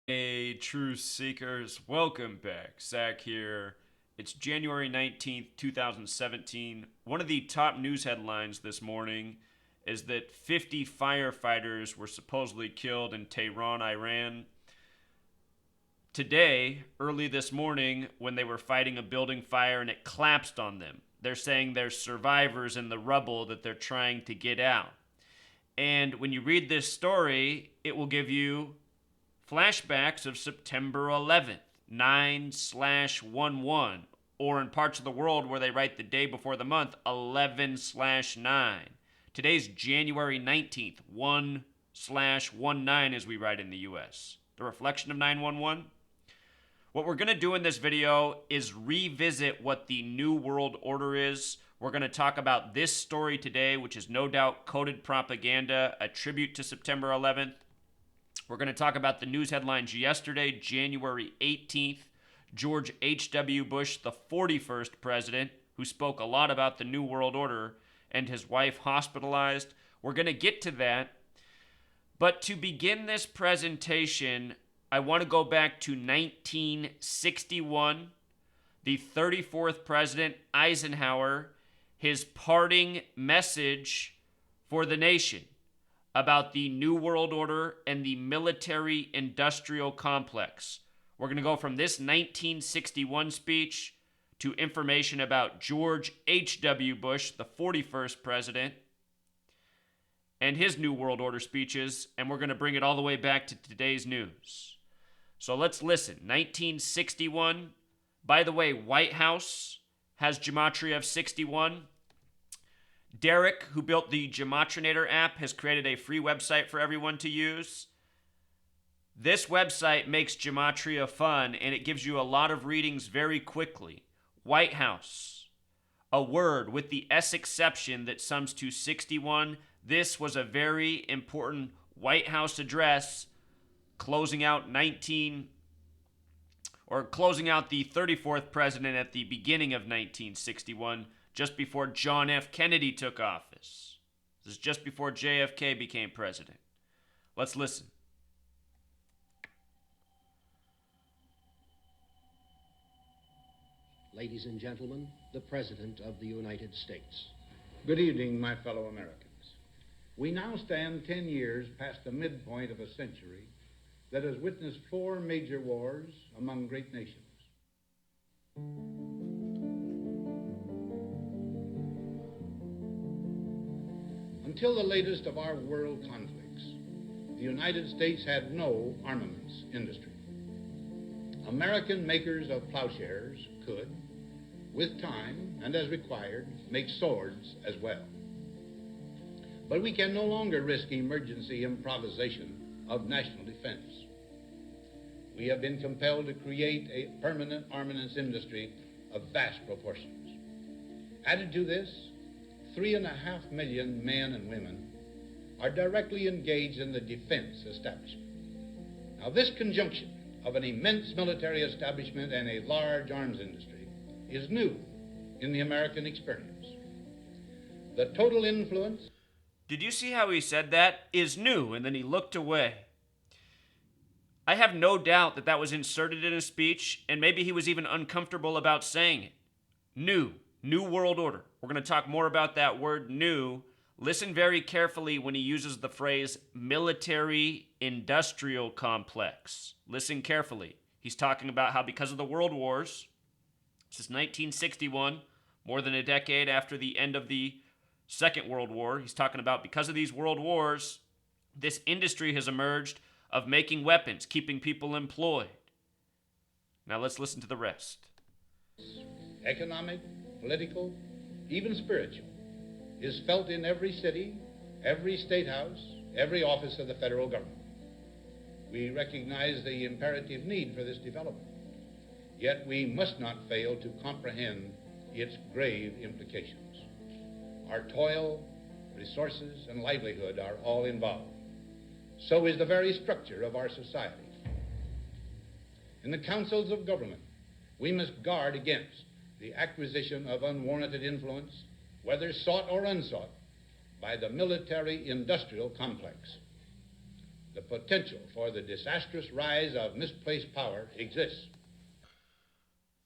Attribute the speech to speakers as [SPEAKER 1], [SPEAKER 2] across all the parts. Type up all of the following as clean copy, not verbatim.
[SPEAKER 1] Hey, Truth Seekers, welcome back. Zach here. It's January 19th, 2017. One of the top news headlines this morning is that 50 firefighters were supposedly killed in Tehran, Iran. Today, early this morning, when they were fighting a building fire and it collapsed on them, they're saying there's survivors in the rubble that they're trying to get out. And when you read this story, it will give you flashbacks of September 11th, 9/11, or in parts of the world where they write the day before the month, 11/9. Today's January 19th, 1/19, as we write in the US. The reflection of 9/11. What we're going to do in this video is revisit what the New World Order is. We're going to talk about this story today, which is no doubt coded propaganda, a tribute to September 11th. We're going to talk about the news headlines yesterday, January 18th. George H.W. Bush, the 41st president, who spoke a lot about the New World Order, and his wife hospitalized. We're going to get to that. But to begin this presentation, I want to go back to 1961. The 34th president, Eisenhower, his parting message for the nation about the New World Order and the military-industrial complex. We're going to go from this 1961 speech to information about George H.W. Bush, the 41st president, and his New World Order speeches, and we're going to bring it all the way back to today's news. So let's listen. 1961. By the way, White House has gematria of 61. Derek, who built the Gematrinator app, has created a free website for everyone to use. This website makes gematria fun, and it gives you a lot of readings very quickly. White House, a word with the S exception that sums to 61. This was a very important White House address closing out the 34th president at the beginning of 1961, just before John F. Kennedy took office. This is just before JFK became president. Let's listen.
[SPEAKER 2] Ladies and gentlemen, the President of the United States.
[SPEAKER 3] Good evening, my fellow Americans. We now stand 10 years past the midpoint of a century that has witnessed 4 major wars among great nations. Until the latest of our world conflicts, the United States had no armaments industry. American makers of plowshares could, with time and as required, make swords as well. But we can no longer risk emergency improvisation of national defense. We have been compelled to create a permanent armaments industry of vast proportions. Added to this, 3.5 million men and women are directly engaged in the defense establishment. Now, this conjunction of an immense military establishment and a large arms industry is new in the American experience. The total influence...
[SPEAKER 1] Did you see how he said that? Is new, and then he looked away. I have no doubt that that was inserted in a speech, and maybe he was even uncomfortable about saying it. New World Order. We're going to talk more about that word new. Listen very carefully when he uses the phrase military-industrial complex. Listen carefully. He's talking about how because of the world wars, this is 1961, more than a decade after the end of the Second World War, he's talking about because of these world wars, this industry has emerged of making weapons, keeping people employed. Now let's listen to the rest.
[SPEAKER 3] Economic, political, even spiritual, is felt in every city, every state house, every office of the federal government. We recognize the imperative need for this development, yet we must not fail to comprehend its grave implications. Our toil, resources, and livelihood are all involved. So is the very structure of our society. In the councils of government, we must guard against the acquisition of unwarranted influence, whether sought or unsought, by the military-industrial complex. the potential for the disastrous rise of misplaced power exists.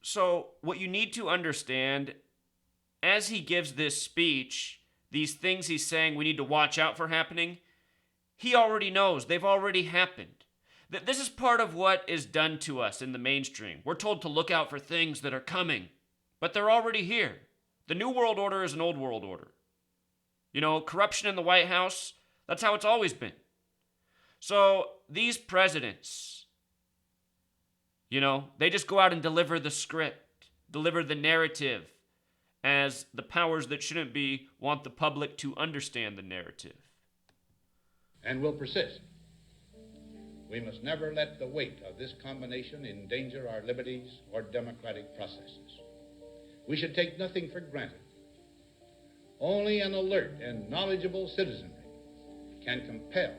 [SPEAKER 1] So, what you need to understand as he gives this speech, these things he's saying we need to watch out for happening, he already knows. They've already happened. This is part of what is done to us in the mainstream. We're told to look out for things that are coming, but they're already here. The New World Order is an old world order. You know, corruption in the White House, that's how it's always been. So these presidents, you know, they just go out and deliver the script, deliver the narrative, as the powers that shouldn't be want the public to understand the narrative.
[SPEAKER 3] And will persist. We must never let the weight of this combination endanger our liberties or democratic processes. We should take nothing for granted. Only an alert and knowledgeable citizenry can compel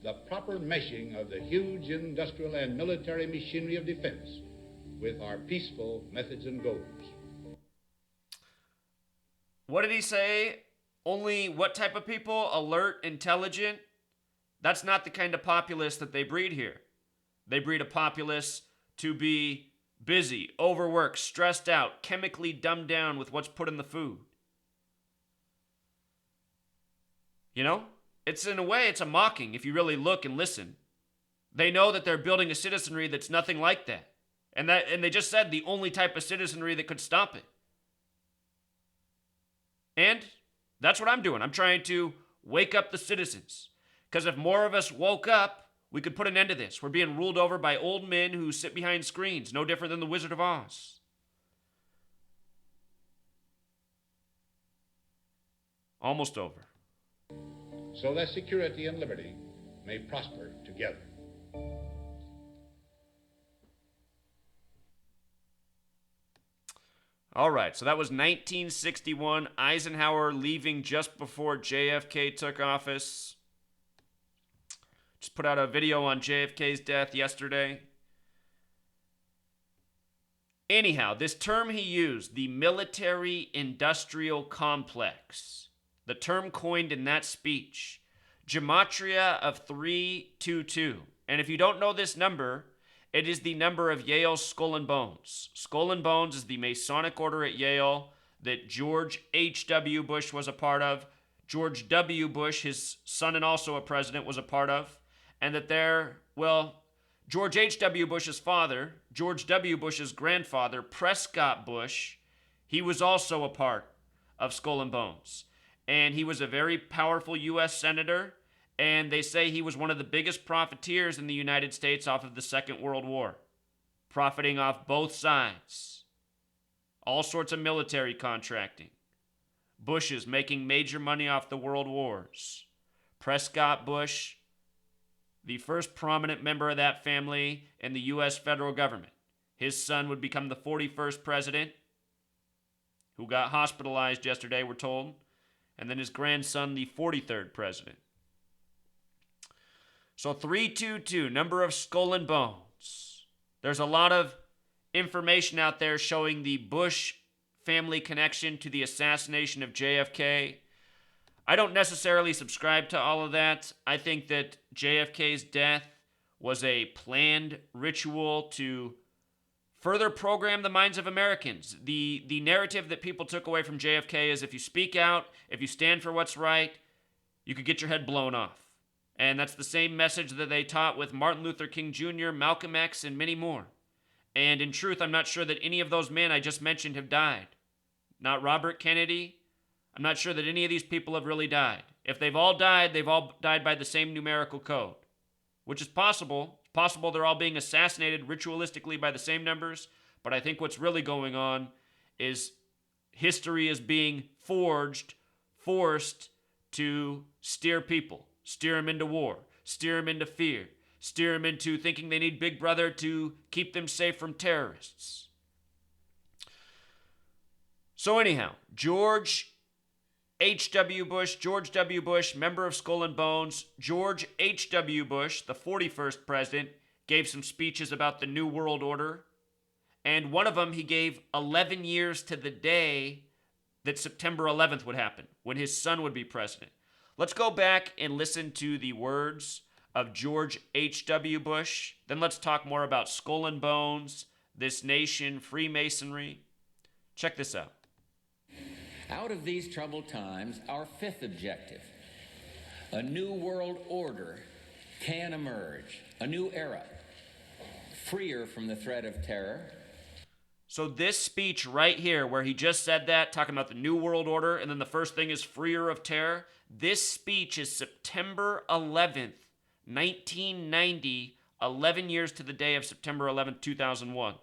[SPEAKER 3] the proper meshing of the huge industrial and military machinery of defense with our peaceful methods and goals.
[SPEAKER 1] What did he say? Only what type of people? Alert, intelligent? That's not the kind of populace that they breed here. They breed a populace to be busy, overworked, stressed out, chemically dumbed down with what's put in the food. You know? It's in a way, it's a mocking if you really look and listen. They know that they're building a citizenry that's nothing like that. And they just said the only type of citizenry that could stop it. And that's what I'm doing. I'm trying to wake up the citizens. Because if more of us woke up, we could put an end to this. We're being ruled over by old men who sit behind screens, no different than the Wizard of Oz. Almost over.
[SPEAKER 3] So that security and liberty may prosper together.
[SPEAKER 1] All right, so that was 1961, Eisenhower leaving just before JFK took office. Just put out a video on JFK's death yesterday. Anyhow, this term he used, the military-industrial complex, the term coined in that speech, gematria of 322. And if you don't know this number, it is the number of Yale's Skull and Bones. Skull and Bones is the Masonic order at Yale that George H.W. Bush was a part of. George W. Bush, his son and also a president, was a part of. And that George H.W. Bush's father, George W. Bush's grandfather, Prescott Bush, he was also a part of Skull and Bones. And he was a very powerful U.S. senator. And they say he was one of the biggest profiteers in the United States off of the Second World War, profiting off both sides. All sorts of military contracting. Bush is making major money off the world wars. Prescott Bush, the first prominent member of that family in the U.S. federal government. His son would become the 41st president, who got hospitalized yesterday, we're told. And then his grandson, the 43rd president. So 322, number of Skull and Bones. There's a lot of information out there showing the Bush family connection to the assassination of JFK. I don't necessarily subscribe to all of that. I think that JFK's death was a planned ritual to further program the minds of Americans. The narrative that people took away from JFK is if you speak out, if you stand for what's right, you could get your head blown off. And that's the same message that they taught with Martin Luther King Jr., Malcolm X, and many more. And in truth, I'm not sure that any of those men I just mentioned have died. Not Robert Kennedy. I'm not sure that any of these people have really died. If they've all died by the same numerical code, which is possible. It's possible they're all being assassinated ritualistically by the same numbers, but I think what's really going on is history is being forced to steer people. Steer them into war, steer them into fear, steer them into thinking they need Big Brother to keep them safe from terrorists. So anyhow, George H.W. Bush, member of Skull and Bones, George H.W. Bush, the 41st president, gave some speeches about the New World Order. And one of them, he gave 11 years to the day that September 11th would happen, when his son would be president. Let's go back and listen to the words of George H.W. Bush. Then let's talk more about Skull and Bones, This Nation, Freemasonry. Check this out.
[SPEAKER 4] Out of these troubled times, our fifth objective, a new world order can emerge, a new era, freer from the threat of terror.
[SPEAKER 1] So this speech right here, where he just said that, talking about the New World Order, and then the first thing is freer of terror, this speech is September 11th, 1990, 11 years to the day of September 11th, 2001,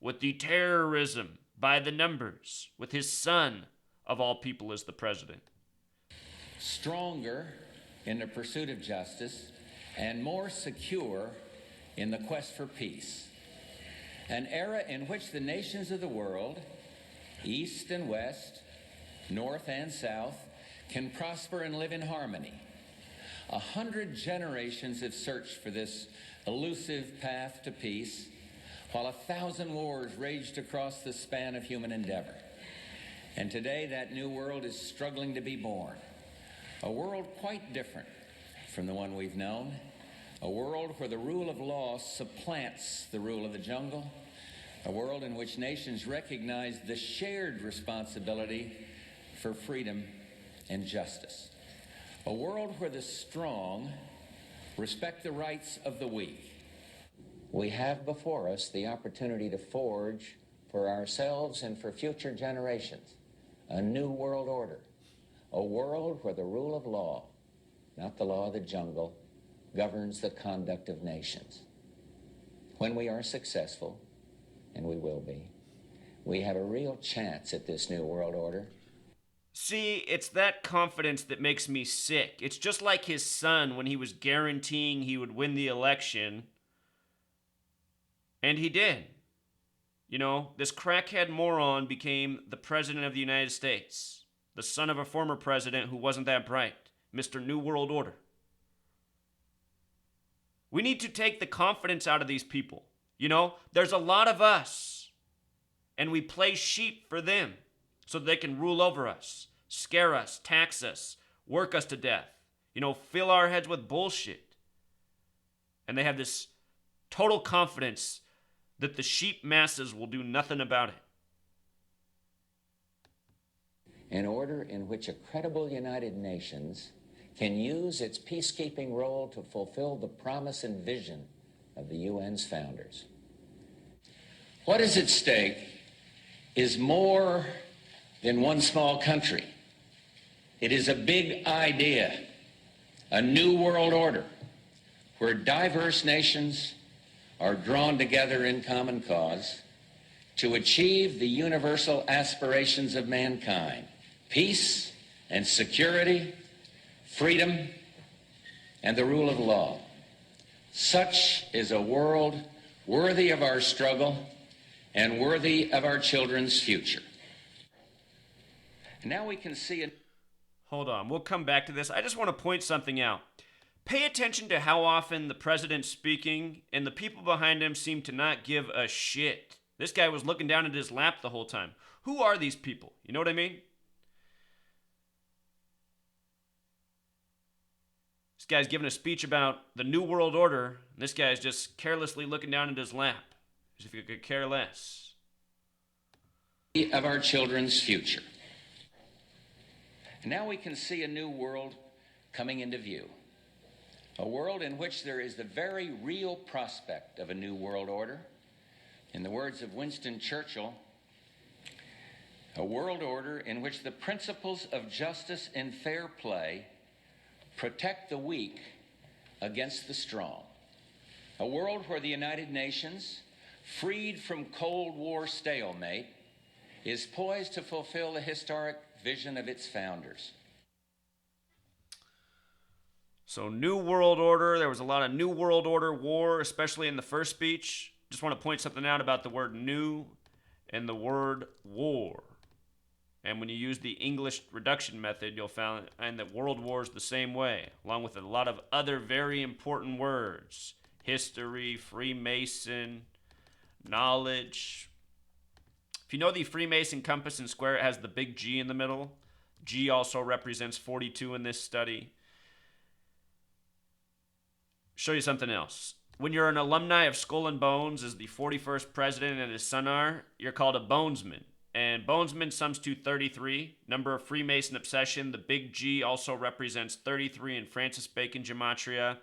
[SPEAKER 1] with the terrorism by the numbers, with his son, of all people, as the president.
[SPEAKER 4] Stronger in the pursuit of justice and more secure in the quest for peace. An era in which the nations of the world, East and West, North and South, can prosper and live in harmony. 100 generations have searched for this elusive path to peace, while 1,000 wars raged across the span of human endeavor. And today that new world is struggling to be born. A world quite different from the one we've known. A world where the rule of law supplants the rule of the jungle. A world in which nations recognize the shared responsibility for freedom and justice. A world where the strong respect the rights of the weak. We have before us the opportunity to forge for ourselves and for future generations a new world order. A world where the rule of law, not the law of the jungle, governs the conduct of nations. When we are successful, and we will be, we have a real chance at this new world order.
[SPEAKER 1] See, it's that confidence that makes me sick. It's just like his son when he was guaranteeing he would win the election. And he did. You know, this crackhead moron became the president of the United States. The son of a former president who wasn't that bright. Mr. New World Order. We need to take the confidence out of these people. You know, there's a lot of us, and we play sheep for them so they can rule over us, scare us, tax us, work us to death, you know, fill our heads with bullshit. And they have this total confidence that the sheep masses will do nothing about it.
[SPEAKER 4] An order in which a credible United Nations can use its peacekeeping role to fulfill the promise and vision of the UN's founders. What is at stake is more than one small country. It is a big idea, a new world order, where diverse nations are drawn together in common cause to achieve the universal aspirations of mankind: peace and security, freedom, and the rule of law. Such is a world worthy of our struggle and worthy of our children's future. And now we can see it.
[SPEAKER 1] Hold on, we'll come back to this. I just want to point something out. Pay attention to how often the president's speaking and the people behind him seem to not give a shit. This guy was looking down at his lap the whole time. Who are these people? You know what I mean? This guy's giving a speech about the New World Order. And this guy's just carelessly looking down at his lap, as if he could care less.
[SPEAKER 4] Of our children's future. And now we can see a new world coming into view. A world in which there is the very real prospect of a new world order. In the words of Winston Churchill, a world order in which the principles of justice and fair play protect the weak against the strong. A world where the United Nations, freed from Cold War stalemate, is poised to fulfill the historic vision of its founders.
[SPEAKER 1] So, New World Order. There was a lot of New World Order war, especially in the first speech. Just want to point something out about the word new and the word war. And when you use the English reduction method, you'll find that world war is the same way, along with a lot of other very important words. History, Freemason, knowledge. If you know the Freemason compass and square, it has the big G in the middle. G also represents 42 in this study. show you something else. When you're an alumni of Skull and Bones, as the 41st president and his son are, you're called a bonesman. And bonesman sums to 33, number of Freemason obsession. The big G also represents 33 in Francis Bacon gematria.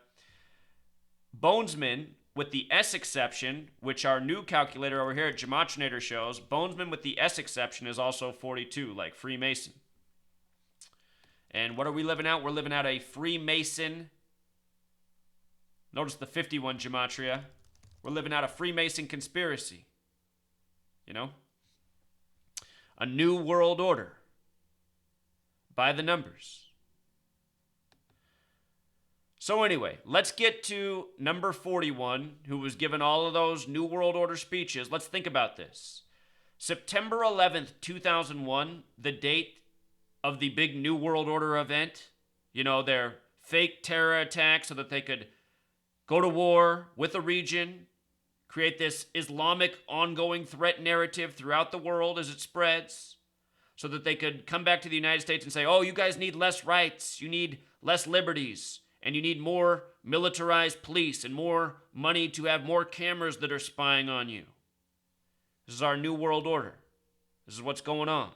[SPEAKER 1] Bonesman, with the S exception, which our new calculator over here at Gematrinator shows, bonesman with the S exception is also 42, like Freemason. And what are we living out? We're living out a Freemason. Notice the 51 gematria. We're living out a Freemason conspiracy. You know? A new world order. By the numbers. So anyway, let's get to number 41, who was given all of those New World Order speeches. Let's think about this. September 11th, 2001, the date of the big New World Order event. You know, their fake terror attack so that they could go to war with a region, create this Islamic ongoing threat narrative throughout the world as it spreads, so that they could come back to the United States and say, oh, you guys need less rights, you need less liberties, and you need more militarized police and more money to have more cameras that are spying on you. This is our new world order. This is what's going on.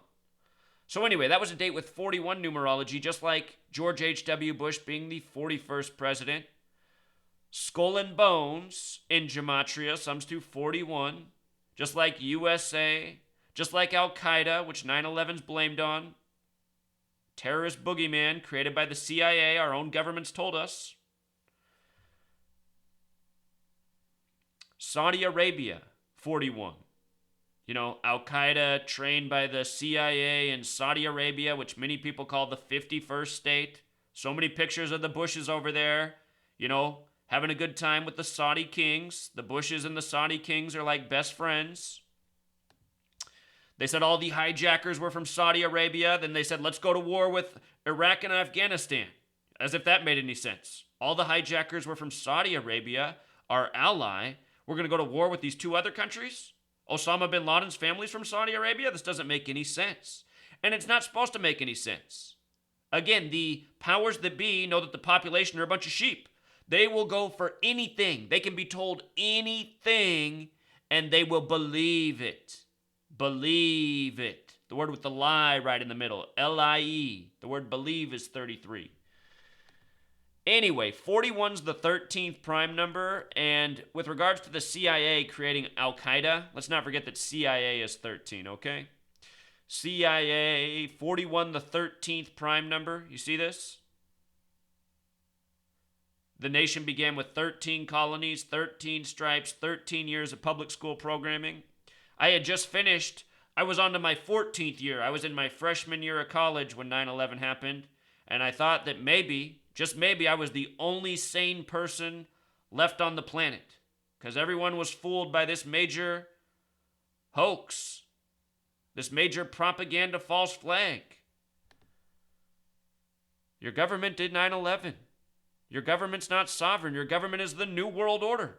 [SPEAKER 1] So anyway, that was a date with 41 numerology, just like George H.W. Bush being the 41st president. Skull and Bones in gematria sums to 41, just like USA, just like Al-Qaeda, which 9/11's blamed on. Terrorist boogeyman created by the CIA, our own governments told us. Saudi Arabia, 41. You know, Al-Qaeda trained by the CIA in Saudi Arabia, which many people call the 51st state. So many pictures of the Bushes over there, you know, having a good time with the Saudi kings. The Bushes and the Saudi kings are like best friends. They said all the hijackers were from Saudi Arabia. Then they said, let's go to war with Iraq and Afghanistan. As if that made any sense. All the hijackers were from Saudi Arabia, our ally. We're going to go to war with these two other countries? Osama bin Laden's family's from Saudi Arabia? This doesn't make any sense. And it's not supposed to make any sense. Again, the powers that be know that the population are a bunch of sheep. They will go for anything. They can be told anything, and they will believe it. Believe it. The word with the lie right in the middle. L-I-E. The word believe is 33. Anyway, 41's the 13th prime number, and with regards to the CIA creating Al-Qaeda, let's not forget that CIA is 13, okay? CIA, 41 the 13th prime number. You see this? The nation began with 13 colonies, 13 stripes, 13 years of public school programming. I had just finished. I was on to my 14th year. I was in my freshman year of college when 9/11 happened, and I thought that maybe, just maybe, I was the only sane person left on the planet, because everyone was fooled by this major hoax, this major propaganda false flag. Your government did 9/11. Your government's not sovereign. Your government is the New World Order.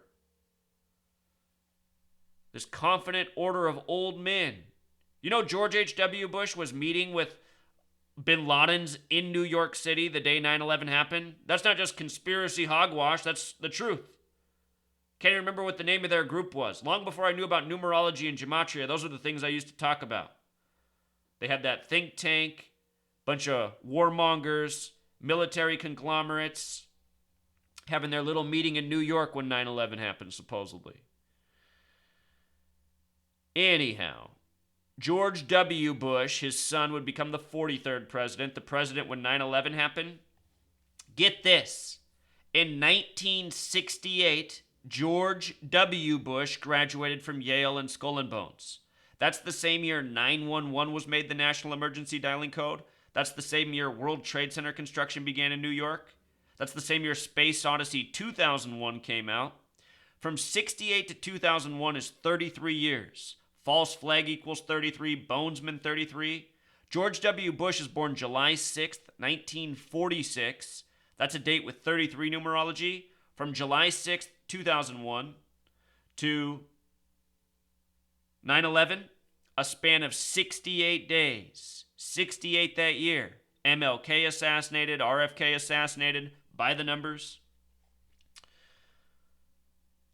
[SPEAKER 1] This confident order of old men. You know, George H.W. Bush was meeting with bin Laden's in New York City the day 9/11 happened. That's not just conspiracy hogwash. That's the truth. Can't even remember what the name of their group was. Long before I knew about numerology and gematria, those are the things I used to talk about. They had that think tank, bunch of warmongers, military conglomerates, having their little meeting in New York when 9/11 happened, supposedly. Anyhow, George W. Bush, his son, would become the 43rd president, the president when 9/11 happened. Get this. In 1968, George W. Bush graduated from Yale and Skull and Bones. That's the same year 911 was made the national emergency dialing code. That's the same year World Trade Center construction began in New York. That's the same year Space Odyssey 2001 came out. From 68 to 2001 is 33 years. False flag equals 33, Bonesman 33. George W. Bush is born July 6th, 1946. That's a date with 33 numerology. From July 6th, 2001 to 9/11, a span of 68 days. 68 that year. MLK assassinated, RFK assassinated, by the numbers.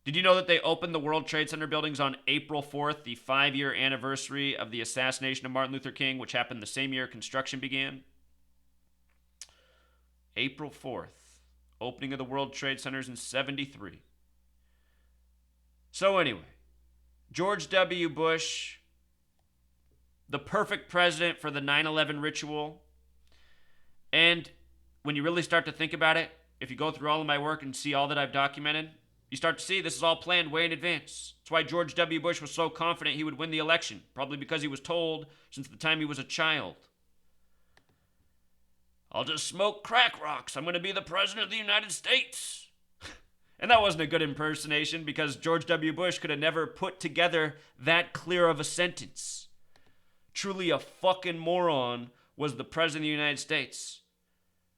[SPEAKER 1] Did you know that they opened the World Trade Center buildings on April 4th, the 5-year anniversary of the assassination of Martin Luther King, which happened the same year construction began? April 4th, opening of the World Trade Centers in 73. So anyway, George W. Bush, the perfect president for the 9/11 ritual. And when you really start to think about it, if you go through all of my work and see all that I've documented, you start to see this is all planned way in advance. That's why George W. Bush was so confident he would win the election, probably because he was told since the time he was a child. I'll just smoke crack rocks. I'm going to be the president of the United States. And that wasn't a good impersonation because George W. Bush could have never put together that clear of a sentence. Truly a fucking moron was the president of the United States.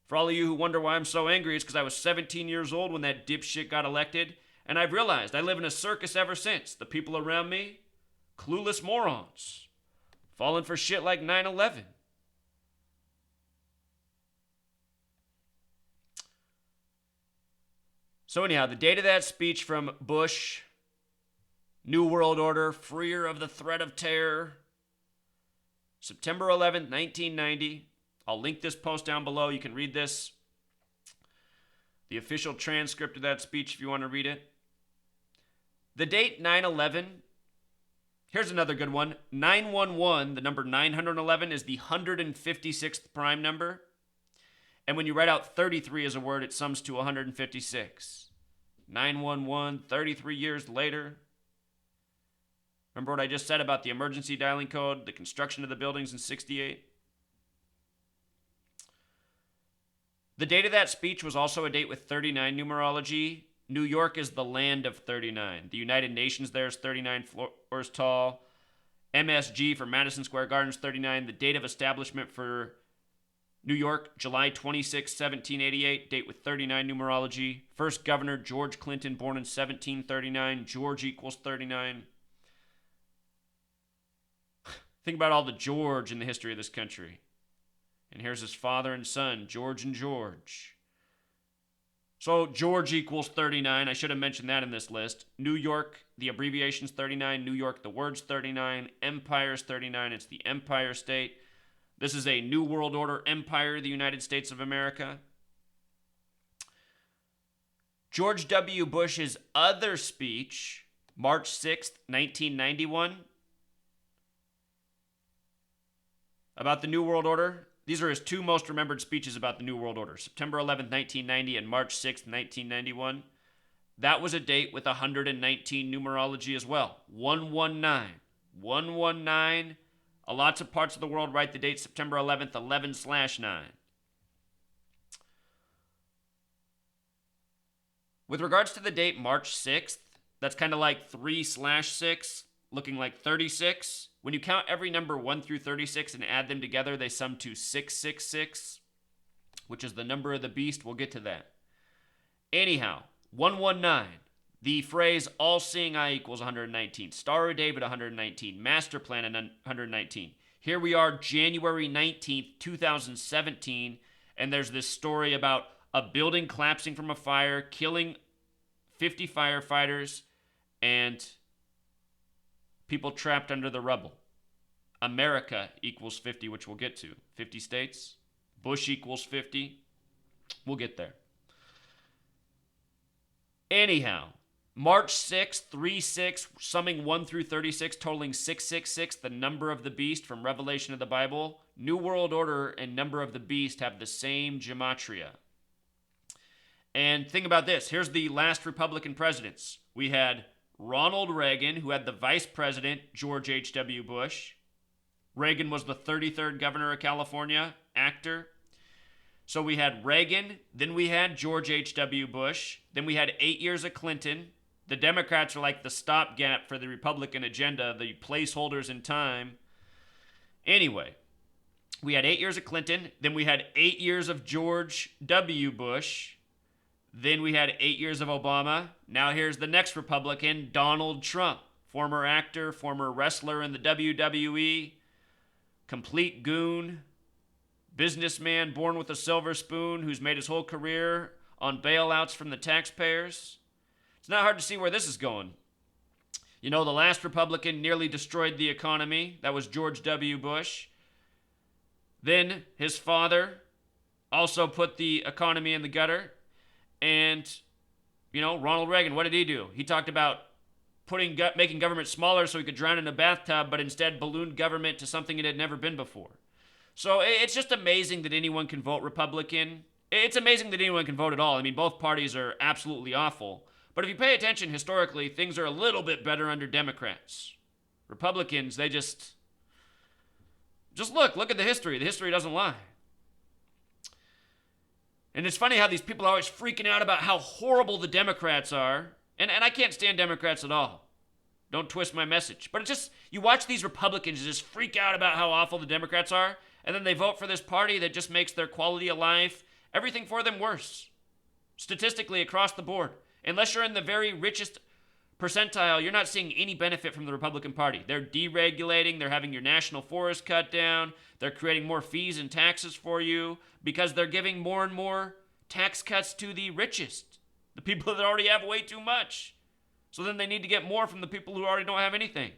[SPEAKER 1] For all of you who wonder why I'm so angry, it's because I was 17 years old when that dipshit got elected, and I've realized I live in a circus ever since. The people around me, clueless morons, falling for shit like 9/11. So anyhow, the date of that speech from Bush, New World Order, freer of the threat of terror, September 11th, 1990. I'll link this post down below. You can read this. The official transcript of that speech if you want to read it. The date 9/11. Here's another good one. 911, the number 911 is the 156th prime number. And when you write out 33 as a word, it sums to 156. 911, 33 years later. Remember what I just said about the emergency dialing code, the construction of the buildings in 68? The date of that speech was also a date with 39 numerology. New York is the land of 39. The United Nations there is 39 floors tall. MSG for Madison Square Garden is 39. The date of establishment for New York, July 26, 1788, date with 39 numerology. First governor, George Clinton, born in 1739. George equals 39. Think about all the George in the history of this country. And here's his father and son, George and George. So George equals 39. I should have mentioned that in this list. New York, the abbreviation's 39. New York, the word's 39. Empire's 39. It's the Empire State. This is a New World Order empire, the United States of America. George W. Bush's other speech, March 6th, 1991, about the New World Order. These are his two most remembered speeches about the New World Order, September 11th, 1990 and March 6th, 1991. That was a date with 119 numerology as well. 119. 119. Lots of parts of the world write the date September 11th, 11/9. With regards to the date March 6th, that's kind of like 3/6, looking like 36. When you count every number 1 through 36 and add them together, they sum to 666, which is the number of the beast. We'll get to that. Anyhow, 119. The phrase all-seeing eye equals 119. Star of David 119. Master plan 119. Here we are, January 19th, 2017, and there's this story about a building collapsing from a fire, killing 50 firefighters, and people trapped under the rubble. America equals 50, which we'll get to. 50 states. Bush equals 50. We'll get there. Anyhow, March 6th, 36, summing 1 through 36, totaling 666, the number of the beast from Revelation of the Bible. New World Order and number of the beast have the same gematria. And think about this. Here's the last Republican presidents. We had Ronald Reagan, who had the vice president, George H.W. Bush. Reagan was the 33rd governor of California, actor. So we had Reagan, then we had George H.W. Bush, then we had 8 years of Clinton. The Democrats are like the stopgap for the Republican agenda, the placeholders in time. Anyway, we had 8 years of Clinton, then we had 8 years of George W. Bush, then we had 8 years of Obama. Now here's the next Republican, Donald Trump, former actor, former wrestler in the WWE, complete goon, businessman born with a silver spoon who's made his whole career on bailouts from the taxpayers. It's not hard to see where this is going. You know, the last Republican nearly destroyed the economy. That was George W. Bush. Then his father also put the economy in the gutter. And, you know, Ronald Reagan, what did he do? He talked about making government smaller so he could drown in a bathtub, but instead ballooned government to something it had never been before. So it's just amazing that anyone can vote Republican. It's amazing that anyone can vote at all. I mean, both parties are absolutely awful. But if you pay attention historically, things are a little bit better under Democrats. Republicans, they just look at the history. The history doesn't lie. And it's funny how these people are always freaking out about how horrible the Democrats are. And I can't stand Democrats at all. Don't twist my message. But it's just, you watch these Republicans just freak out about how awful the Democrats are, and then they vote for this party that just makes their quality of life, everything for them worse. Statistically, across the board. Unless you're in the very richest percentile, you're not seeing any benefit from the Republican Party. They're deregulating, they're having your national forest cut down, they're creating more fees and taxes for you because they're giving more and more tax cuts to the richest, the people that already have way too much. So then they need to get more from the people who already don't have anything.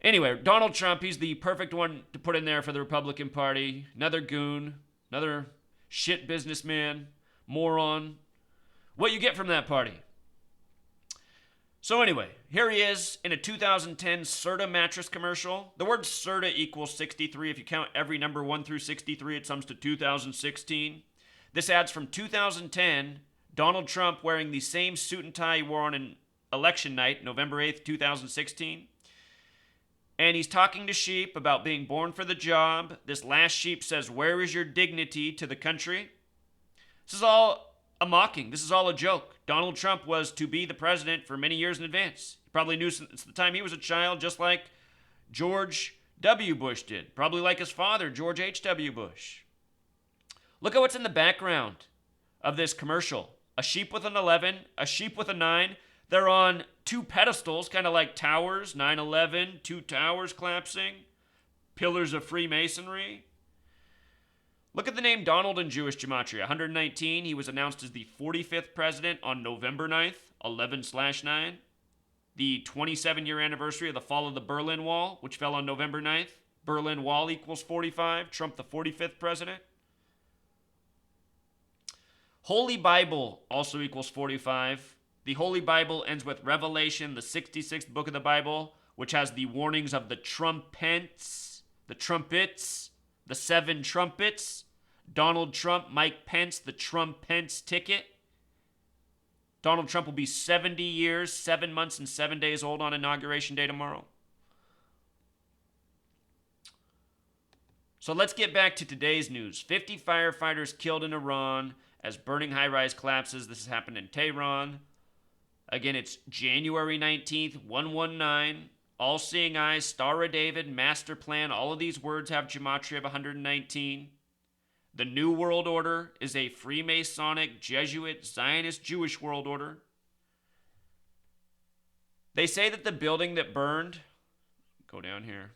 [SPEAKER 1] Anyway, Donald Trump, he's the perfect one to put in there for the Republican Party. Another goon, another shit businessman, moron. What you get from that party? So anyway, here he is in a 2010 Serta mattress commercial. The word Serta equals 63. If you count every number 1 through 63, it sums to 2016. This ad's from 2010, Donald Trump wearing the same suit and tie he wore on an election night, November 8th, 2016. And he's talking to sheep about being born for the job. This last sheep says, "Where is your dignity?" to the country. This is all a mocking. This is all a joke. Donald Trump was to be the president for many years in advance. He probably knew since the time he was a child, just like George W. Bush did. Probably like his father, George H.W. Bush. Look at what's in the background of this commercial. A sheep with an 11, a sheep with a 9. They're on two pedestals, kind of like towers, 9/11, two towers collapsing, pillars of Freemasonry. Look at the name Donald in Jewish gematria, 119. He was announced as the 45th president on November 9th, 11/9. The 27-year anniversary of the fall of the Berlin Wall, which fell on November 9th. Berlin Wall equals 45. Trump the 45th president. Holy Bible also equals 45. The Holy Bible ends with Revelation, the 66th book of the Bible, which has the warnings of the trumpets, the 7 trumpets. Donald Trump, Mike Pence, the Trump-Pence ticket. Donald Trump will be 70 years, 7 months, and 7 days old on Inauguration Day tomorrow. So let's get back to today's news. 50 firefighters killed in Iran as burning high-rise collapses. This has happened in Tehran. Again, it's January 19th, 119. All-seeing eyes, Star of David, master plan. All of these words have gematria of 119. The New World Order is a Freemasonic, Jesuit, Zionist, Jewish world order. They say that the building that burned, go down here.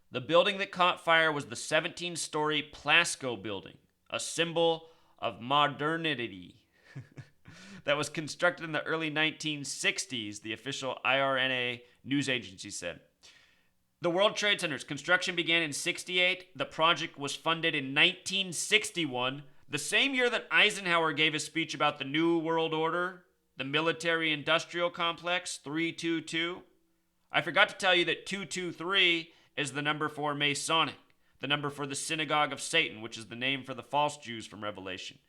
[SPEAKER 1] The building that caught fire was the 17-story Plasko building, a symbol of modernity. That was constructed in the early 1960s, the official IRNA news agency said. The World Trade Center's construction began in 1968. The project was funded in 1961, the same year that Eisenhower gave his speech about the New World Order, the military-industrial complex, 322. I forgot to tell you that 223 is the number for Masonic, the number for the synagogue of Satan, which is the name for the false Jews from Revelation.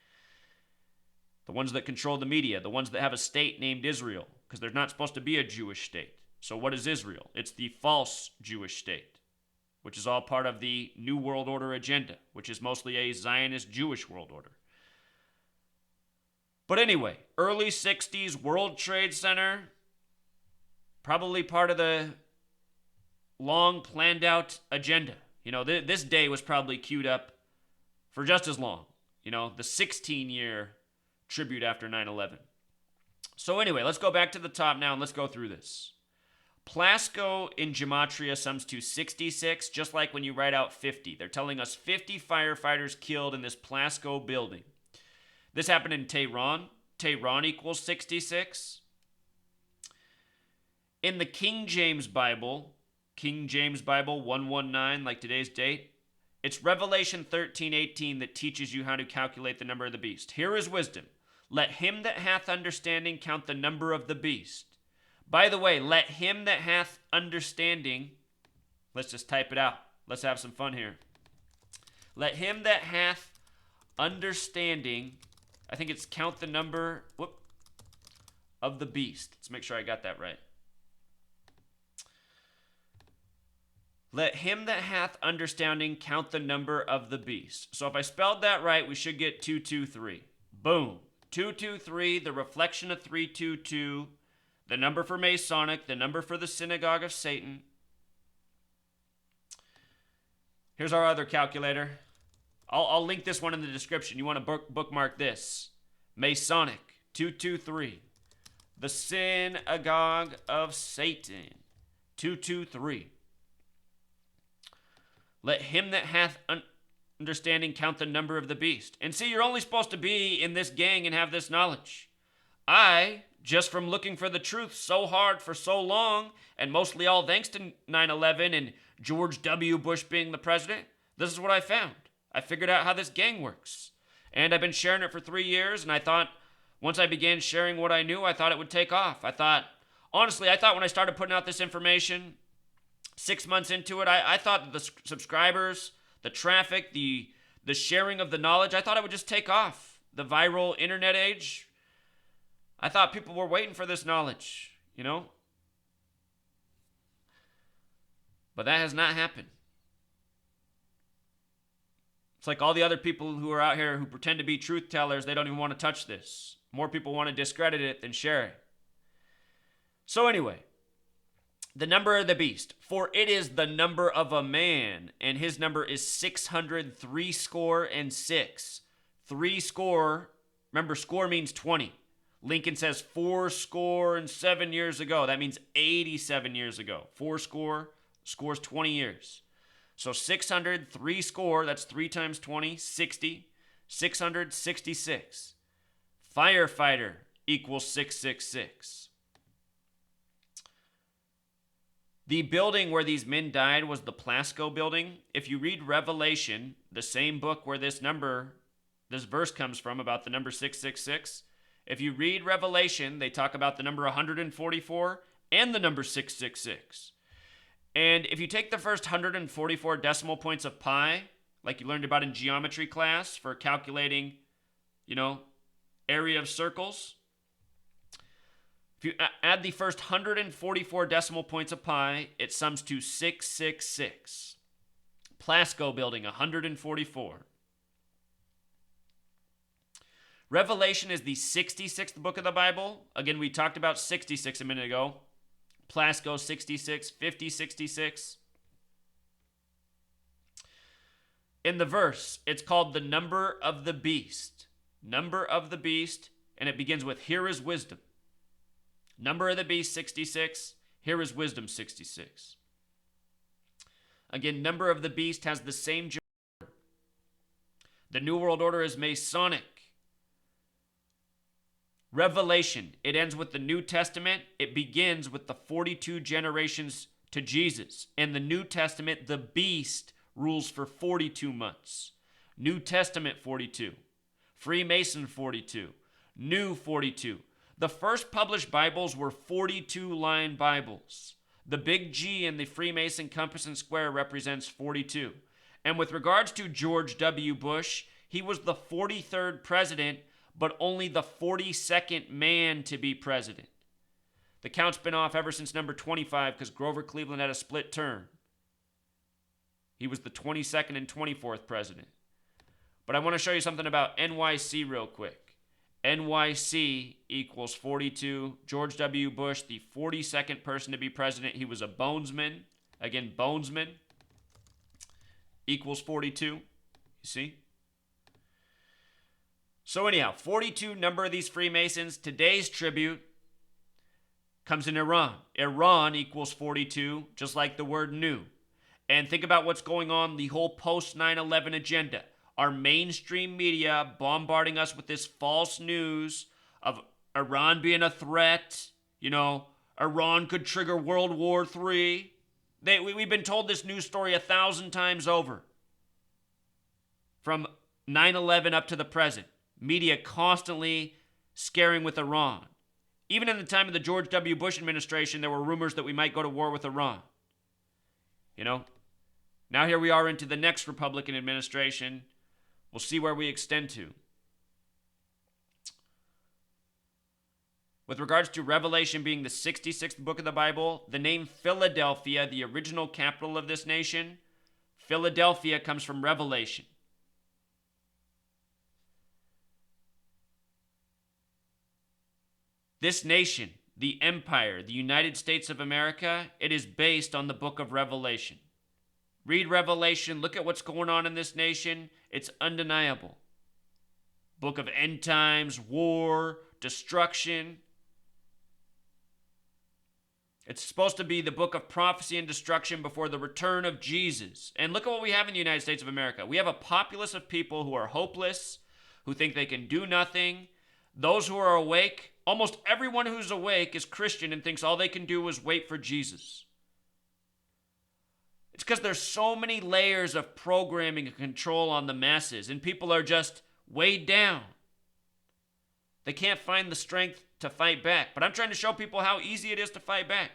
[SPEAKER 1] The ones that control the media, the ones that have a state named Israel, because there's not supposed to be a Jewish state. So what is Israel? It's the false Jewish state, which is all part of the New World Order agenda, which is mostly a Zionist Jewish world order. But anyway, early 60s World Trade Center, probably part of the long planned out agenda. You know, this day was probably queued up for just as long. You know, the 16-year tribute after 9/11. So anyway, let's go back to the top now and let's go through this. Plasko in gematria sums to 66, just like when you write out 50. They're telling us 50 firefighters killed in this Plasko building. This happened in Tehran. Tehran equals 66. In the King James Bible 119, like today's date, it's Revelation 13:18 that teaches you how to calculate the number of the beast. Here is wisdom. Let him that hath understanding count the number of the beast. By the way, let him that hath understanding, let's just type it out. Let's have some fun here. Let him that hath understanding, I think it's count the number of the beast. Let's make sure I got that right. Let him that hath understanding count the number of the beast. So if I spelled that right, we should get 223. Boom. 223, the reflection of 322, the number for Masonic, the number for the Synagogue of Satan. Here's our other calculator. I'll link this one in the description. You want to bookmark this. Masonic, 223. The Synagogue of Satan, 223. Let him that hath understanding count the number of the beast. And see, you're only supposed to be in this gang and have this knowledge. I, just from looking for the truth so hard for so long, and mostly all thanks to 9/11 and George W. Bush being the president, this is what I found. I figured out how this gang works. And I've been sharing it for 3 years, and I thought, once I began sharing what I knew, I thought it would take off. Honestly, I thought when I started putting out this information, 6 months into it, I thought the subscribers, the traffic, the sharing of the knowledge, I thought it would just take off. The viral internet age, I thought people were waiting for this knowledge, you know? But that has not happened. It's like all the other people who are out here who pretend to be truth tellers, they don't even want to touch this. More people want to discredit it than share it. So anyway, the number of the beast, for it is the number of a man, and his number is 666. 60. Remember, score means 20. Lincoln says 407 years ago. That means 87 years ago. 4 scores 20 years. So 600, that's 3 times 20, 60. 666. Firefighter equals 666. The building where these men died was the Plasco building. If you read Revelation, the same book where this verse comes from about the number 666, if you read Revelation, they talk about the number 144 and the number 666. And if you take the first 144 decimal points of pi, like you learned about in geometry class for calculating, area of circles, if you add the first 144 decimal points of pi, it sums to 666. Plasco building, 144. Revelation is the 66th book of the Bible. Again, we talked about 66 a minute ago. Plasco, 66, 50, 66. In the verse, it's called the number of the beast. Number of the beast, and it begins with, here is wisdom. Number of the beast, 66. Here is wisdom, 66. Again, number of the beast has the same order. The New World Order is Masonic. Revelation, it ends with the New Testament. It begins with the 42 generations to Jesus. In the New Testament, the beast rules for 42 months. New Testament, 42. Freemason, 42. New, 42. The first published Bibles were 42-line Bibles. The big G in the Freemason compass and square represents 42. And with regards to George W. Bush, he was the 43rd president, but only the 42nd man to be president. The count's been off ever since number 25 because Grover Cleveland had a split term. He was the 22nd and 24th president. But I want to show you something about NYC real quick. NYC equals 42. George W. Bush, the 42nd person to be president. He was a bonesman. Again, bonesman equals 42. You see? So anyhow, 42 number of these Freemasons. Today's tribute comes in Iran. Iran equals 42, just like the word new. And think about what's going on, the whole post-9/11 agenda. Our mainstream media bombarding us with this false news of Iran being a threat. Iran could trigger World War III. We've been told this news story 1,000 times over. From 9/11 up to the present. Media constantly scaring with Iran. Even in the time of the George W. Bush administration, there were rumors that we might go to war with Iran. Now here we are into the next Republican administration. We'll see where we extend to. With regards to Revelation being the 66th book of the Bible, the name Philadelphia, the original capital of this nation, Philadelphia comes from Revelation. This nation, the empire, the United States of America, it is based on the book of Revelation. Read Revelation, look at what's going on in this nation. It's undeniable. Book of end times, war, destruction. It's supposed to be the book of prophecy and destruction before the return of Jesus. And look at what we have in the United States of America. We have a populace of people who are hopeless, who think they can do nothing. Those who are awake, almost everyone who's awake is Christian and thinks all they can do is wait for Jesus. It's because there's so many layers of programming and control on the masses, and people are just weighed down. They can't find the strength to fight back. But I'm trying to show people how easy it is to fight back.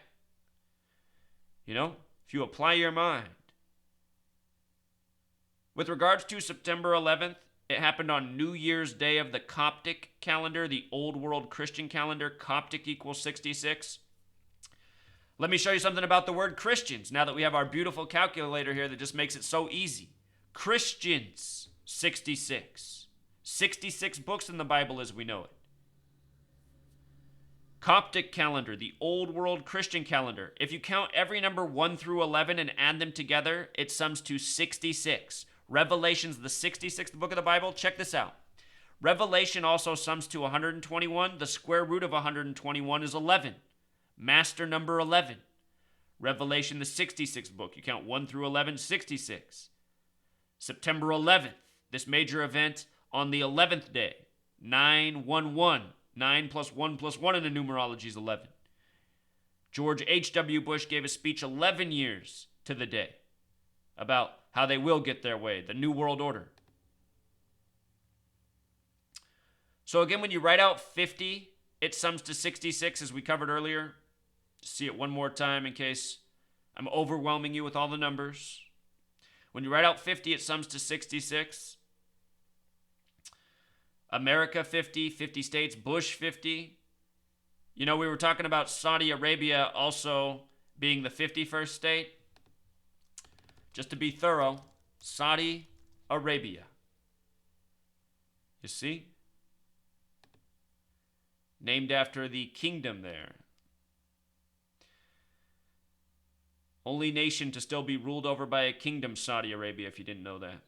[SPEAKER 1] If you apply your mind. With regards to September 11th, it happened on New Year's Day of the Coptic calendar, the Old World Christian calendar. Coptic equals 66. Let me show you something about the word Christians, now that we have our beautiful calculator here that just makes it so easy. Christians, 66. 66 books in the Bible as we know it. Coptic calendar, the Old World Christian calendar. If you count every number 1 through 11 and add them together, it sums to 66. Revelation's the 66th book of the Bible. Check this out. Revelation also sums to 121. The square root of 121 is 11. Master number 11. Revelation, the 66th book. You count 1 through 11, 66. September 11th, this major event on the 11th day. 911. 9 plus 1 plus 1 in the numerology is 11. George H.W. Bush gave a speech 11 years to the day about how they will get their way, the New World Order. So again, when you write out 50, it sums to 66 as we covered earlier. See it one more time in case I'm overwhelming you with all the numbers. When you write out 50, it sums to 66. America 50, 50 states, Bush 50. We were talking about Saudi Arabia also being the 51st state. Just to be thorough, Saudi Arabia. You see? Named after the kingdom there. Only nation to still be ruled over by a kingdom, Saudi Arabia, if you didn't know that.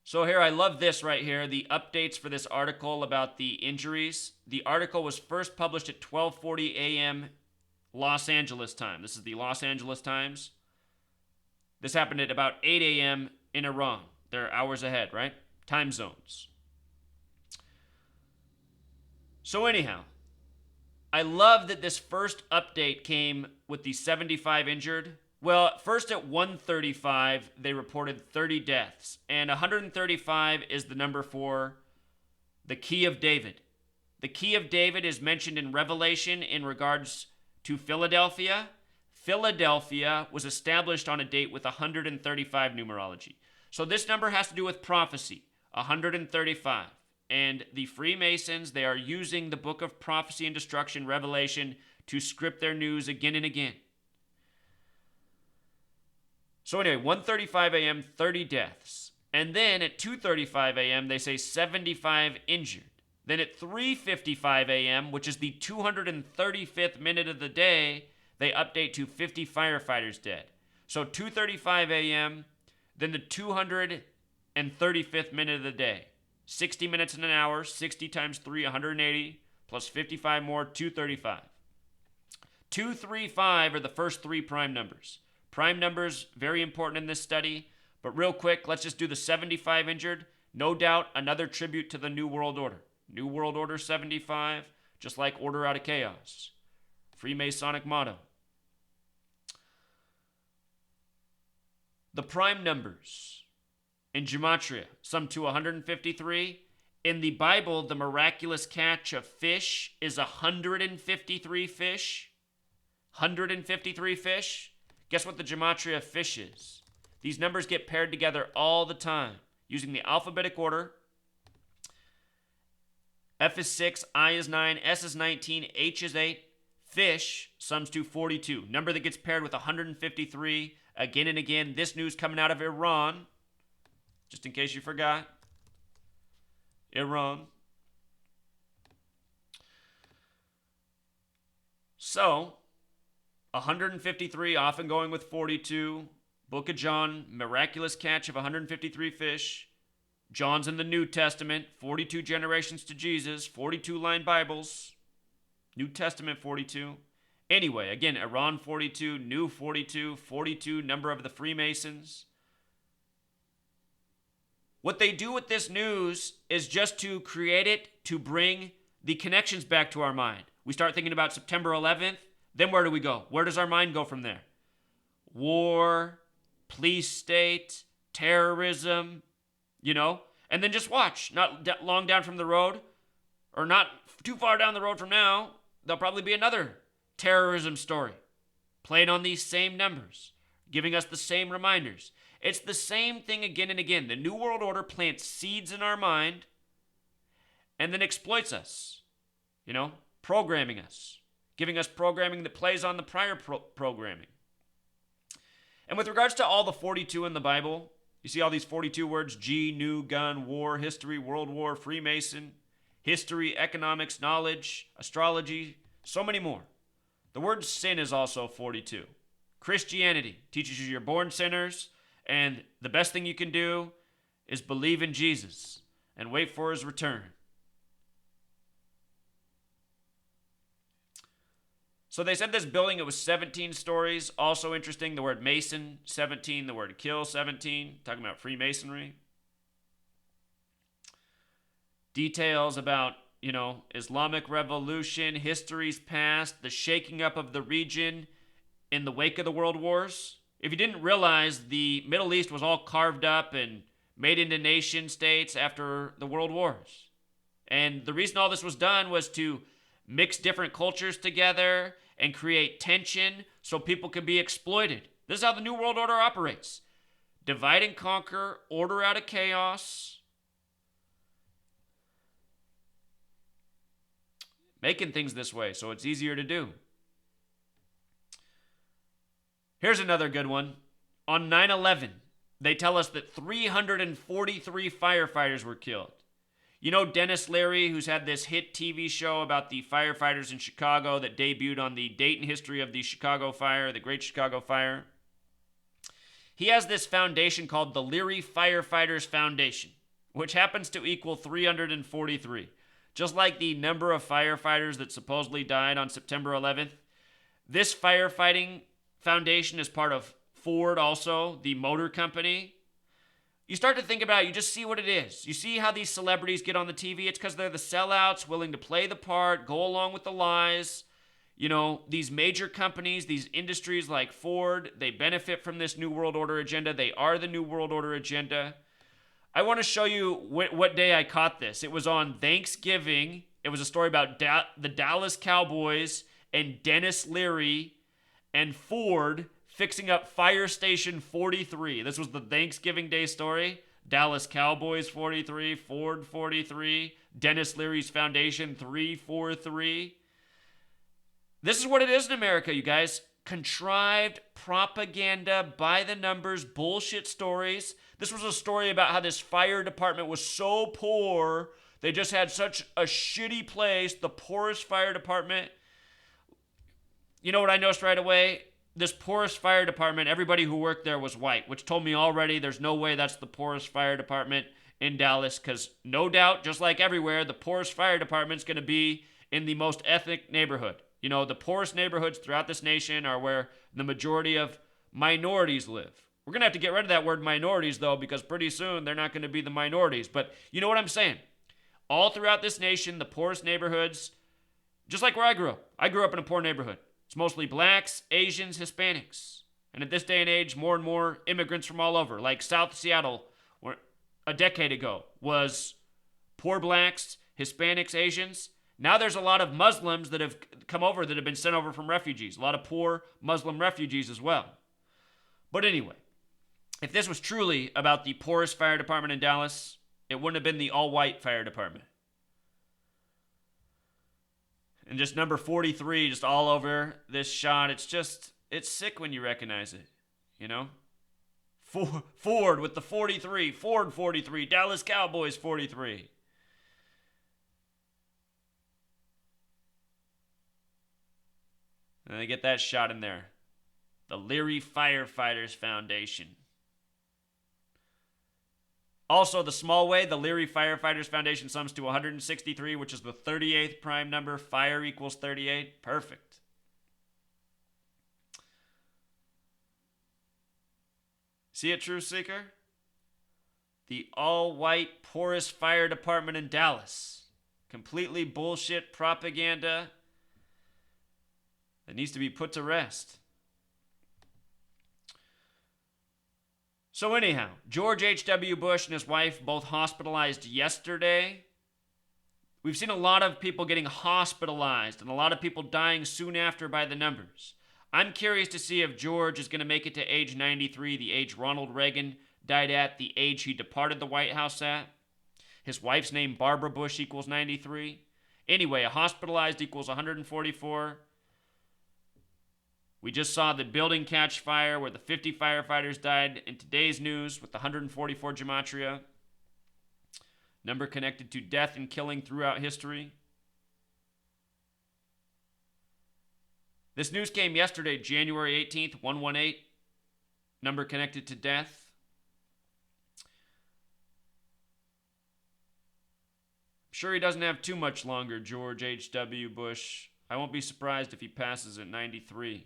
[SPEAKER 1] So here, I love this right here, the updates for this article about the injuries. The article was first published at 12:40 a.m. Los Angeles time. This is the Los Angeles Times. This happened at about 8 a.m. in Iran. They're hours ahead, right? Time zones. So anyhow, I love that this first update came with the 75 injured. Well, first at 135, they reported 30 deaths. And 135 is the number for the Key of David. The Key of David is mentioned in Revelation in regards to Philadelphia. Philadelphia was established on a date with 135 numerology. So this number has to do with prophecy, 135. And the Freemasons, they are using the book of prophecy and destruction, Revelation, to script their news again and again. So anyway, 1:35 a.m., 30 deaths. And then at 2:35 a.m., they say 75 injured. Then at 3:55 a.m., which is the 235th minute of the day, they update to 50 firefighters dead. So 2:35 a.m., then the 235th minute of the day. 60 minutes in an hour, 60 times 3, 180, plus 55 more, 235. 235 are the first three prime numbers. Prime numbers, very important in this study. But real quick, let's just do the 75 injured. No doubt another tribute to the New World Order. New World Order 75, just like Order Out of Chaos. Freemasonic motto. The prime numbers in Gematria, sum to 153. In the Bible, the miraculous catch of fish is 153 fish. 153 fish. Guess what the Gematria of fish is? These numbers get paired together all the time using the alphabetic order. F is 6, I is 9, S is 19, H is 8. Fish sums to 42. Number that gets paired with 153 again and again. This news coming out of Iran, just in case you forgot. Iran. So, 153 often going with 42. Book of John, miraculous catch of 153 fish. John's in the New Testament, 42 generations to Jesus, 42-line Bibles. New Testament 42. Anyway, again, Iran 42, New 42, 42 number of the Freemasons. What they do with this news is just to create it to bring the connections back to our mind. We start thinking about September 11th, then where do we go? Where does our mind go from there? War, police state, terrorism, and then just watch. Not long down from the road, or not too far down the road from now, there'll probably be another terrorism story playing on these same numbers, giving us the same reminders. It's the same thing again and again. The New World Order plants seeds in our mind and then exploits us, programming us, giving us programming that plays on the prior programming. And with regards to all the 42 in the Bible, you see all these 42 words: G, new, gun, war, history, world war, Freemason, history, economics, knowledge, astrology, so many more. The word sin is also 42. Christianity teaches you you're born sinners, and the best thing you can do is believe in Jesus and wait for his return. So they said this building, it was 17 stories. Also interesting, the word Mason, 17. The word kill, 17. Talking about Freemasonry. Details about, Islamic revolution, history's past, the shaking up of the region in the wake of the world wars. If you didn't realize, the Middle East was all carved up and made into nation states after the world wars. And the reason all this was done was to mix different cultures together and create tension so people can be exploited. This is how the New World Order operates. Divide and conquer, order out of chaos. Making things this way so it's easier to do. Here's another good one. On 9/11, they tell us that 343 firefighters were killed. Dennis Leary, who's had this hit TV show about the firefighters in Chicago that debuted on the date and history of the Chicago fire, the Great Chicago Fire. He has this foundation called the Leary Firefighters Foundation, which happens to equal 343. Just like the number of firefighters that supposedly died on September 11th, this firefighting foundation is part of Ford also, the motor company. You start to think about it, you just see what it is. You see how these celebrities get on the TV. It's because they're the sellouts, willing to play the part, go along with the lies. These major companies, these industries like Ford, they benefit from this New World Order agenda. They are the New World Order agenda. I want to show you what day I caught this. It was on Thanksgiving. It was a story about the Dallas Cowboys and Dennis Leary and Ford fixing up Fire Station 43. This was the Thanksgiving Day story. Dallas Cowboys 43, Ford 43, Dennis Leary's Foundation 343. This is what it is in America, you guys. Contrived propaganda, by the numbers, bullshit stories. This was a story about how this fire department was so poor. They just had such a shitty place, the poorest fire department. You know what I noticed right away? This poorest fire department, everybody who worked there was white, which told me already there's no way that's the poorest fire department in Dallas, because no doubt, just like everywhere, the poorest fire department's going to be in the most ethnic neighborhood. The poorest neighborhoods throughout this nation are where the majority of minorities live, We're going to have to get rid of that word minorities, though, because pretty soon they're not going to be the minorities. But you know what I'm saying? All throughout this nation, the poorest neighborhoods, just like where I grew up in a poor neighborhood. It's mostly blacks, Asians, Hispanics. And at this day and age, more and more immigrants from all over. Like South Seattle, where a decade ago, was poor blacks, Hispanics, Asians. Now there's a lot of Muslims that have come over that have been sent over from refugees. A lot of poor Muslim refugees as well. But anyway, if this was truly about the poorest fire department in Dallas, it wouldn't have been the all-white fire department. And just number 43, just all over this shot. It's sick when you recognize it, you know? Ford with the 43, Ford 43, Dallas Cowboys 43. And they get that shot in there. The Leary Firefighters Foundation. Also, the small way, the Leary Firefighters Foundation sums to 163, which is the 38th prime number. Fire equals 38. Perfect. See it, Truth Seeker? The all-white, poorest fire department in Dallas. Completely bullshit propaganda that needs to be put to rest. So anyhow, George H.W. Bush and his wife both hospitalized yesterday. We've seen a lot of people getting hospitalized and a lot of people dying soon after by the numbers. I'm curious to see if George is going to make it to age 93, the age Ronald Reagan died at, the age he departed the White House at. His wife's name, Barbara Bush, equals 93. Anyway, a hospitalized equals 144. We just saw the building catch fire where the 50 firefighters died in today's news with the 144 gematria. Number connected to death and killing throughout history. This news came yesterday, January 18th, 118. Number connected to death. I'm sure he doesn't have too much longer, George H.W. Bush. I won't be surprised if he passes at 93.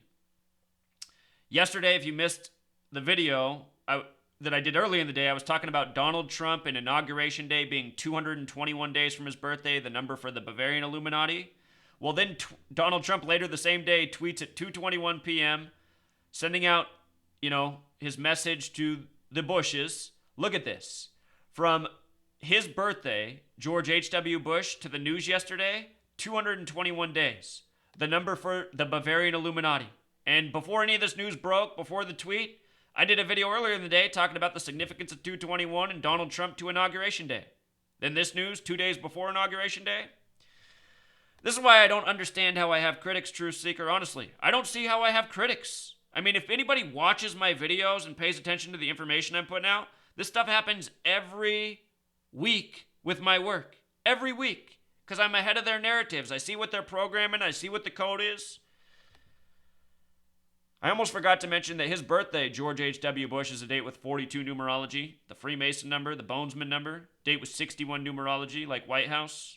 [SPEAKER 1] Yesterday, if you missed the video that I did early in the day, I was talking about Donald Trump and Inauguration Day being 221 days from his birthday, the number for the Bavarian Illuminati. Well, then Donald Trump later the same day tweets at 2:21 p.m., sending out, his message to the Bushes. Look at this. From his birthday, George H.W. Bush, to the news yesterday, 221 days. The number for the Bavarian Illuminati. And before any of this news broke, before the tweet, I did a video earlier in the day talking about the significance of 221 and Donald Trump to Inauguration Day. Then this news, 2 days before Inauguration Day. This is why I don't understand how I have critics, Truth Seeker, honestly. I don't see how I have critics. I mean, if anybody watches my videos and pays attention to the information I'm putting out, this stuff happens every week with my work. Every week. Because I'm ahead of their narratives. I see what they're programming. I see what the code is. I almost forgot to mention that his birthday, George H.W. Bush, is a date with 42 numerology, the Freemason number, the Bonesman number, date with 61 numerology, like White House.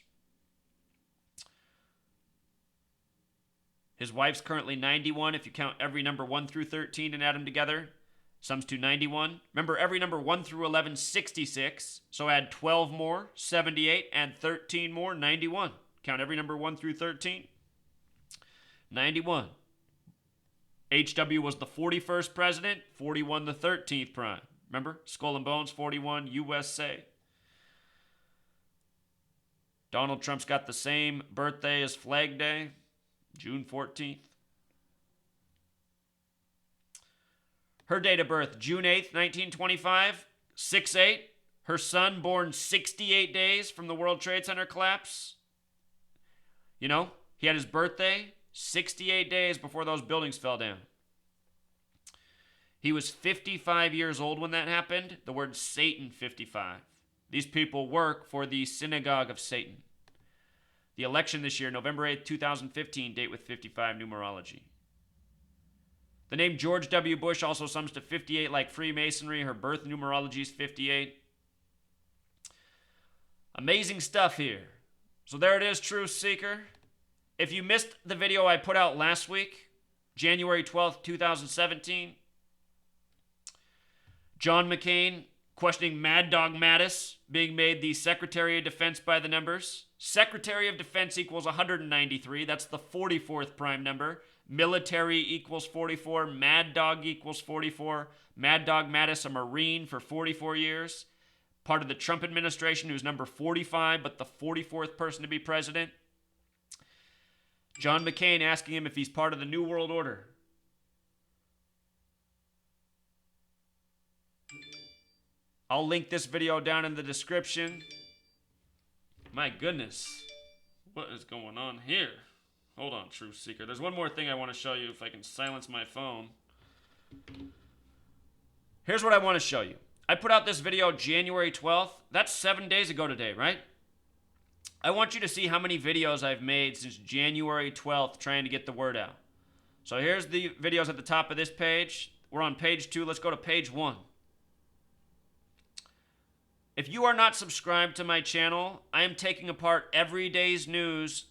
[SPEAKER 1] His wife's currently 91 if you count every number 1 through 13 and add them together. Sums to 91. Remember, every number 1 through 11, 66. So add 12 more, 78, add 13 more, 91. Count every number 1 through 13. 91. HW was the 41st president, 41 the 13th prime. Remember? Skull and Bones, 41, USA. Donald Trump's got the same birthday as Flag Day, June 14th. Her date of birth, June 8th, 1925, 6/8. Her son, born 68 days from the World Trade Center collapse. He had his birthday 68 days before those buildings fell down. He was 55 years old when that happened. The word Satan, 55. These people work for the synagogue of Satan. The election this year, November 8th, 2015, date with 55 numerology. The name George W. Bush also sums to 58 like Freemasonry. Her birth numerology is 58. Amazing stuff here. So there it is, Truth Seeker. If you missed the video I put out last week, January 12th, 2017, John McCain questioning Mad Dog Mattis being made the Secretary of Defense by the numbers. Secretary of Defense equals 193. That's the 44th prime number. Military equals 44. Mad Dog equals 44. Mad Dog Mattis, a Marine for 44 years. Part of the Trump administration, who's number 45, but the 44th person to be president. John McCain asking him if he's part of the New World Order. I'll link this video down in the description. My goodness. What is going on here? Hold on, Truth Seeker. There's one more thing I want to show you if I can silence my phone. Here's what I want to show you. I put out this video January 12th. That's 7 days ago today, right? I want you to see how many videos I've made since January 12th trying to get the word out. So here's the videos at the top of this page. We're on page 2. Let's go to page 1. If you are not subscribed to my channel, I am taking apart every day's news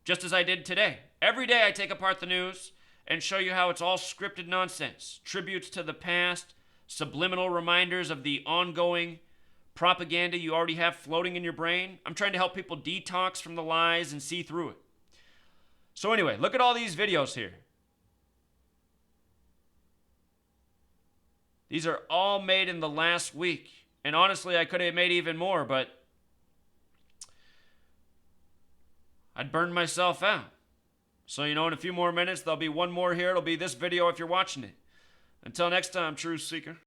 [SPEAKER 1] just as I did today. Every day I take apart the news and show you how it's all scripted nonsense, tributes to the past, subliminal reminders of the ongoing propaganda you already have floating in your brain. I'm trying to help people detox from the lies and see through it. So anyway, look at all these videos here. These are all made in the last week. And honestly, I could have made even more, but I'd burned myself out. So, in a few more minutes, there'll be one more here. It'll be this video if you're watching it. Until next time, Truth Seeker.